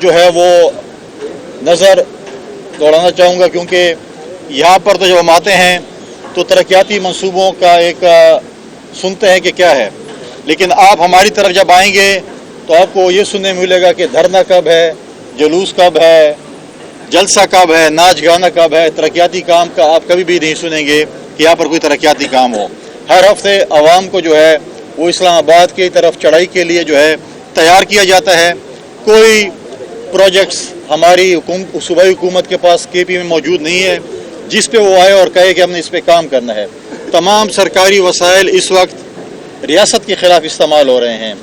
جو ہے وہ نظر دوڑانا چاہوں گا، کیونکہ یہاں پر تو جب ہم آتے ہیں تو ترقیاتی منصوبوں کا ایک سنتے ہیں کہ کیا ہے، لیکن آپ ہماری طرف جب آئیں گے تو آپ کو یہ سننے ملے گا کہ دھرنا کب ہے، جلوس کب ہے، جلسہ کب ہے، ناچ گانا کب ہے۔ ترقیاتی کام کا آپ کبھی بھی نہیں سنیں گے کہ یہاں پر کوئی ترقیاتی کام ہو۔ ہر ہفتے عوام کو جو ہے وہ اسلام آباد کی طرف چڑھائی کے لیے جو ہے تیار کیا جاتا ہے۔ کوئی پروجیکٹس ہماری صوبائی حکومت کے پاس کے پی میں موجود نہیں ہے جس پہ وہ آئے اور کہے کہ ہم نے اس پہ کام کرنا ہے۔ تمام سرکاری وسائل اس وقت ریاست کے خلاف استعمال ہو رہے ہیں،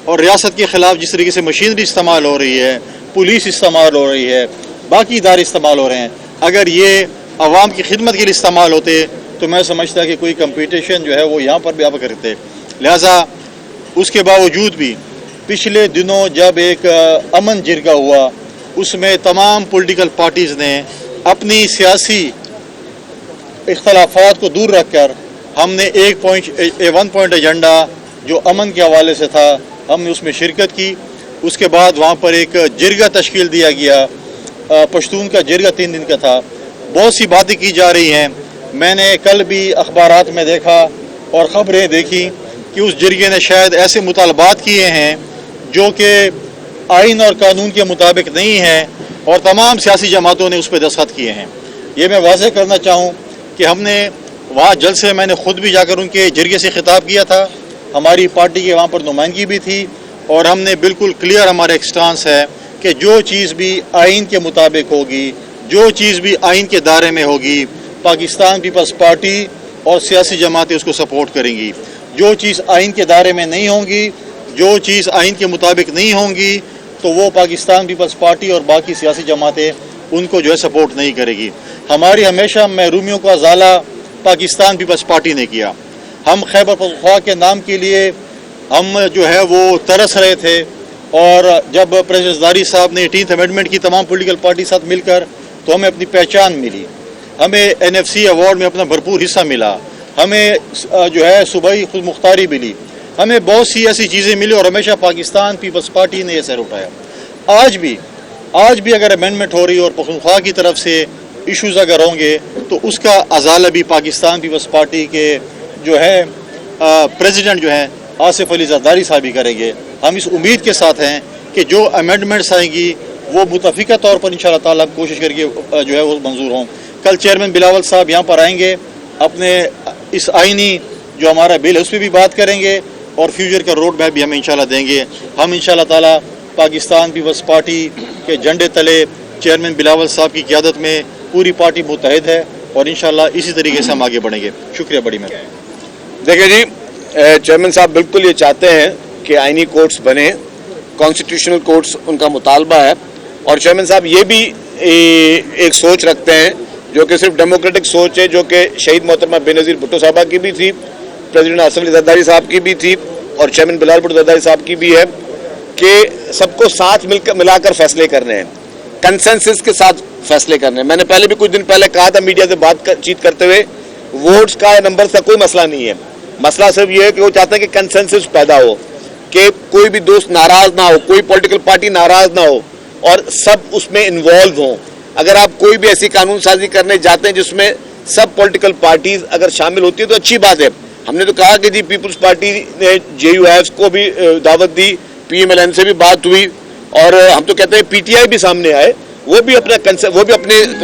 اور ریاست کے خلاف جس طریقے سے مشینری استعمال ہو رہی ہے، پولیس استعمال ہو رہی ہے، باقی ادارے استعمال ہو رہے ہیں، اگر یہ عوام کی خدمت کے لیے استعمال ہوتے تو میں سمجھتا کہ کوئی کمپٹیشن جو ہے وہ یہاں پر بھی آپ کرتے۔ لہٰذا اس کے باوجود بھی پچھلے دنوں جب ایک امن جرگہ ہوا، اس میں تمام پولیٹیکل پارٹیز نے اپنی سیاسی اختلافات کو دور رکھ کر ہم نے ون پوائنٹ ایجنڈا جو امن کے حوالے سے تھا ہم نے اس میں شرکت کی۔ اس کے بعد وہاں پر ایک جرگہ تشکیل دیا گیا، پشتون کا جرگہ 3 دن کا تھا۔ بہت سی باتیں کی جا رہی ہیں، میں نے کل بھی اخبارات میں دیکھا اور خبریں دیکھی کہ اس جرگے نے شاید ایسے مطالبات کیے ہیں جو کہ آئین اور قانون کے مطابق نہیں ہیں، اور تمام سیاسی جماعتوں نے اس پہ دستخط کیے ہیں۔ یہ میں واضح کرنا چاہوں کہ ہم نے وہاں جلسے میں نے خود بھی جا کر ان کے جرگے سے خطاب کیا تھا، ہماری پارٹی کی وہاں پر نمائندگی بھی تھی، اور ہم نے بالکل کلیئر ہمارا ایک سٹانس ہے کہ جو چیز بھی آئین کے مطابق ہوگی، جو چیز بھی آئین کے دائرے میں ہوگی، پاکستان پیپلز پارٹی اور سیاسی جماعتیں اس کو سپورٹ کریں گی۔ جو چیز آئین کے دائرے میں نہیں ہوں گی، جو چیز آئین کے مطابق نہیں ہوں گی، تو وہ پاکستان پیپلز پارٹی اور باقی سیاسی جماعتیں ان کو جو ہے سپورٹ نہیں کرے گی۔ ہماری ہمیشہ محرومیوں کا ازالہ پاکستان پیپلز پارٹی نے کیا۔ ہم خیبر پختونخوا کے نام کے لیے ہم جو ہے وہ ترس رہے تھے، اور جب پریزیڈنٹ زرداری صاحب نے 18th امینڈمنٹ کی تمام پولیٹیکل پارٹی ساتھ مل کر تو ہمیں اپنی پہچان ملی، ہمیں NFC ایوارڈ میں اپنا بھرپور حصہ ملا، ہمیں جو ہے صوبائی خود مختاری ملی، ہمیں بہت سی ایسی چیزیں ملی، اور ہمیشہ پاکستان پیپلز پارٹی نے یہ سر اٹھایا۔ آج بھی اگر امینڈمنٹ ہو رہی ہے اور پختونخوا کی طرف سے ایشوز اگر ہوں گے تو اس کا ازالہ بھی پاکستان پیپلز پارٹی کے جو ہے پریزیڈنٹ جو ہیں آصف علی زرداری صاحب ہی کریں گے۔ ہم اس امید کے ساتھ ہیں کہ جو امینڈمنٹس آئیں گی وہ متفقہ طور پر انشاءاللہ تعالیٰ کوشش کر کے جو ہے وہ منظور ہوں۔ کل چیئرمین بلاول صاحب یہاں پر آئیں گے، اپنے اس آئینی جو ہمارا بل ہے اس پہ بھی بات کریں گے، اور فیوچر کا روڈ میپ بھی ہمیں انشاءاللہ دیں گے۔ ہم انشاءاللہ تعالیٰ پاکستان پیپلز پارٹی کے جھنڈے تلے چیئرمین بلاول صاحب کی قیادت میں پوری پارٹی متحد ہے، اور انشاءاللہ اسی طریقے سے ہم آگے بڑھیں گے۔ شکریہ، بڑی مہربانی۔ دیکھیں جی، چیئرمین صاحب بالکل یہ چاہتے ہیں کہ آئینی کورٹس بنے، کانسٹیٹیوشنل کورٹس ان کا مطالبہ ہے، اور چیئرمین صاحب یہ بھی ایک سوچ رکھتے ہیں جو کہ صرف ڈیموکریٹک سوچ ہے، جو کہ شہید محترمہ بے نظیر بھٹو صاحبہ کی بھی تھی، پریزیڈنٹ آصف علی زرداری صاحب کی بھی تھی، اور چیئرمین بلال بھٹو زرداری صاحب کی بھی ہے، کہ سب کو ساتھ ملا کر فیصلے کرنے ہیں، کنسنسس کے ساتھ فیصلے کرنے ہیں۔ میں نے پہلے بھی کچھ دن پہلے کہا تھا میڈیا سے بات چیت کرتے ہوئے، ووٹس کا یا نمبر کا کوئی مسئلہ نہیں ہے، مسئلہ صرف یہ ہے کہ وہ چاہتے ہیں کہ کنسنسس پیدا ہو، کہ کوئی بھی دوست ناراض نہ ہو، کوئی پولیٹیکل پارٹی ناراض نہ ہو، اور سب اس میں انوالو ہوں۔ اگر آپ کوئی بھی ایسی قانون سازی کرنے جاتے ہیں جس میں سب پولیٹیکل پارٹیز اگر شامل ہوتی ہے تو اچھی بات ہے۔ ہم نے تو کہا کہ جی پیپلز پارٹی نے JUIF کو بھی دعوت دی، PMLN سے بھی بات ہوئی، اور ہم تو کہتے ہیں PTI بھی سامنے آئے، وہ بھی اپنے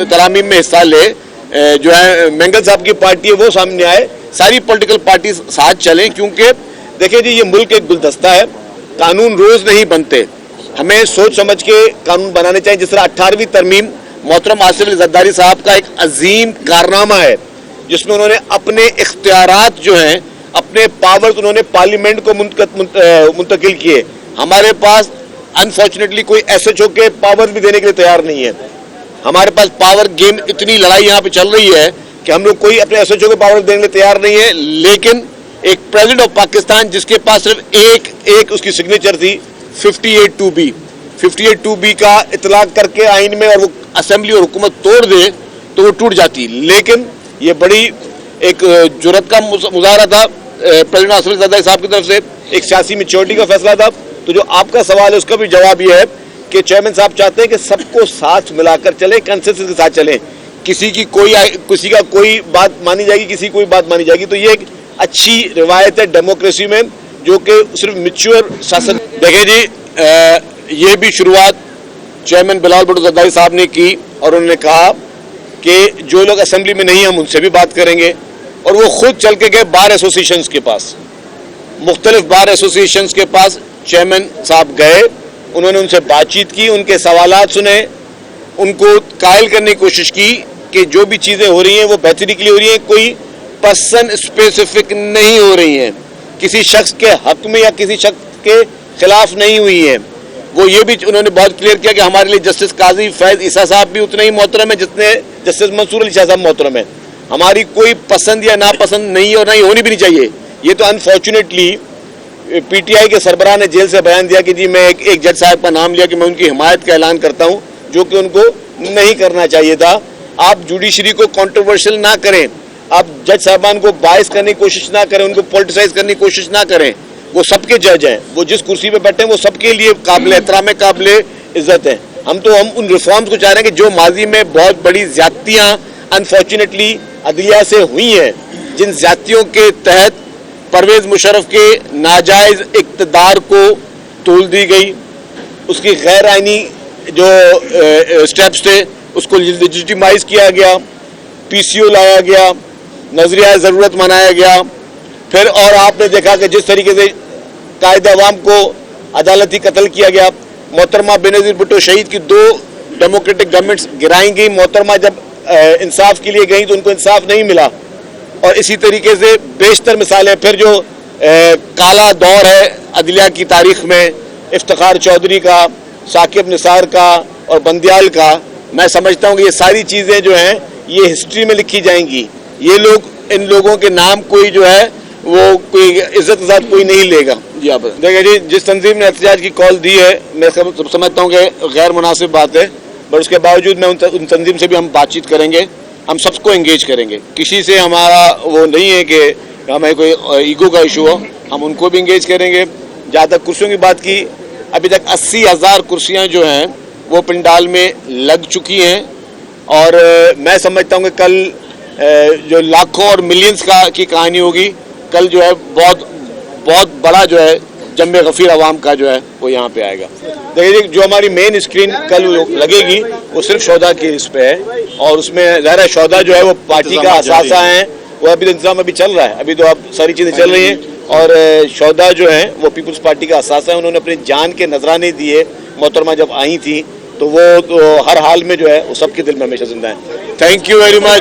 ترامیم میں حصہ لے، جو ہے مینگل صاحب کی پارٹی ہے وہ سامنے آئے، ساری پولیٹیکل پارٹیز ساتھ چلیں، کیونکہ دیکھیں جی یہ ملک ایک گلدستہ ہے، قانون روز نہیں بنتے، ہمیں سوچ سمجھ کے قانون بنانے چاہیے۔ جس طرح 18ویں ترمیم محترم آصف علی زرداری صاحب کا ایک عظیم کارنامہ ہے، جس میں انہوں نے اپنے اختیارات جو ہیں، اپنے پاورز انہوں نے پارلیمنٹ کو منتقل کیے۔ ہمارے پاس انفارچونیٹلی کوئی SHO کے پاور بھی دینے کے لیے تیار نہیں ہے، ہمارے پاس پاور گیم اتنی لڑائی یہاں پہ چل رہی ہے کہ ہم لوگ کوئی اپنے SHO کے پاور دینے کے لیے تیار نہیں ہے، لیکن ایک پریزیڈنٹ آف پاکستان جس کے پاس صرف ایک اس کی سگنیچر تھی 58(2)B کا اطلاق کر کے آئین میں، اور وہ اسمبلی اور حکومت توڑ دے تو وہ ٹوٹ جاتی، لیکن یہ بڑی ایک جرأت کا مظاہرہ تھا پریزیڈنٹ آصف علی زرداری صاحب کی طرف سے، ایک سیاسی میچورٹی کا فیصلہ تھا۔ تو جو آپ کا سوال ہے اس کا بھی جواب یہ ہے کہ چیئرمین صاحب چاہتے ہیں کہ سب کو ساتھ ملا کر چلیں, کنسنسس کے ساتھ چلیں, کسی کا کوئی بات مانی جائے گی, کسی کی کوئی بات مانی جائے گی. تو یہ ایک اچھی روایت ہے ڈیموکریسی میں, جو کہ صرف میچور شاسن. دیکھیں جی, یہ بھی شروعات چیئرمین بلال بھٹو زرداری صاحب نے کی, اور انہوں نے کہا کہ جو لوگ اسمبلی میں نہیں, ہم ان سے بھی بات کریں گے. اور وہ خود چل کے گئے بار ایسوسیشنز کے پاس, مختلف بار ایسوسیشنز کے پاس چیئرمین صاحب گئے, انہوں نے ان سے بات چیت کی, ان کے سوالات سنے, ان کو قائل کرنے کی کوشش کی کہ جو بھی چیزیں ہو رہی ہیں وہ بہتری کے لیے ہو رہی ہیں, کوئی پرسن اسپیسیفک نہیں ہو رہی ہیں, کسی شخص کے حق میں یا کسی شخص کے خلاف نہیں ہوئی ہیں. وہ یہ بھی انہوں نے بہت کلیئر کیا کہ ہمارے لیے جسٹس قاضی فیض عیسیٰ صاحب بھی اتنے ہی محترم ہیں جتنے جسٹس منصور علی شاہ صاحب محترم ہیں. ہماری کوئی پسند یا ناپسند نہیں ہے, اور نہ ہی ہونی بھی نہیں چاہیے. یہ تو انفارچونیٹلی پی ٹی آئی کے سربراہ نے جیل سے بیان دیا کہ جی میں ایک جج صاحب کا نام لیا کہ میں ان کی حمایت کا اعلان کرتا ہوں, جو کہ ان کو نہیں کرنا چاہیے تھا. آپ جوڈیشری کو کنٹروورشل نہ کریں, آپ جج صاحبان کو باعث کرنے کی کوشش نہ کریں, ان کو پولیٹیسائز کرنے کی کوشش نہ کریں. وہ سب کے جج ہیں, وہ جس کرسی پہ بیٹھے ہیں وہ سب کے لیے قابل احترام ہے, قابل عزت ہے. ہم ان ریفارمز کو چاہ رہے ہیں کہ جو ماضی میں بہت بڑی زیادتیاں انفارچونیٹلی عدلیہ سے ہوئی ہیں, جن زیادتیوں کے تحت پرویز مشرف کے ناجائز اقتدار کو تول دی گئی, اس کی غیر آئینی جو سٹیپس تھے اس کو لیجیٹیمائز کیا گیا, پی سی او لایا گیا, نظریہ ضرورت منایا گیا. پھر اور آپ نے دیکھا کہ جس طریقے سے قائد عوام کو عدالتی قتل کیا گیا, محترمہ بینظیر بھٹو شہید کی 2 ڈیموکریٹک گورنمنٹس گرائی گئی, محترمہ جب انصاف کے لیے گئیں تو ان کو انصاف نہیں ملا. اور اسی طریقے سے بیشتر مثالیں. پھر جو کالا دور ہے عدلیہ کی تاریخ میں, افتخار چودھری کا, ثاقب نثار کا اور بندیال کا, میں سمجھتا ہوں کہ یہ ساری چیزیں جو ہیں یہ ہسٹری میں لکھی جائیں گی. یہ لوگ, ان لوگوں کے نام کوئی جو ہے وہ کوئی عزت ذات کوئی نہیں لے گا. جی آپ دیکھیں جی, جس تنظیم نے احتجاج کی کال دی ہے میں سمجھتا ہوں کہ غیر مناسب بات ہے, پر اس کے باوجود میں ان تنظیم سے بھی ہم بات چیت کریں گے, ہم سب کو انگیج کریں گے. کسی سے ہمارا وہ نہیں ہے کہ ہمیں کوئی ایگو کا ایشو ہو, ہم ان کو بھی انگیج کریں گے. جہاں تک کرسیوں کی بات کی, ابھی تک 80,000 کرسیاں جو ہیں وہ پنڈال میں لگ چکی ہیں, اور میں سمجھتا ہوں کہ کل جو لاکھوں اور ملینز کی کہانی ہوگی, کل جو ہے بہت بڑا جو ہے جنب غفیر عوام کا جو ہے وہ یہاں پہ آئے گا. دیکھیے جو ہماری مین اسکرین کل لگے گی وہ صرف شہدا کی اس پہ ہے, اور اس میں ظاہر ہے شہدا جو ہے وہ پارٹی کا اثاثہ ہیں, وہ ابھی انتظام ابھی چل رہا ہے, ابھی تو اب ساری چیزیں چل رہی ہیں. اور شہدا جو ہیں وہ پیپلز پارٹی کا اثاثہ ہے, انہوں نے اپنی جان کے نذرانے دیے محترمہ جب آئی تھیں, تو وہ ہر حال میں جو ہے وہ سب کے دل میں ہمیشہ زندہ ہیں. Thank you very much.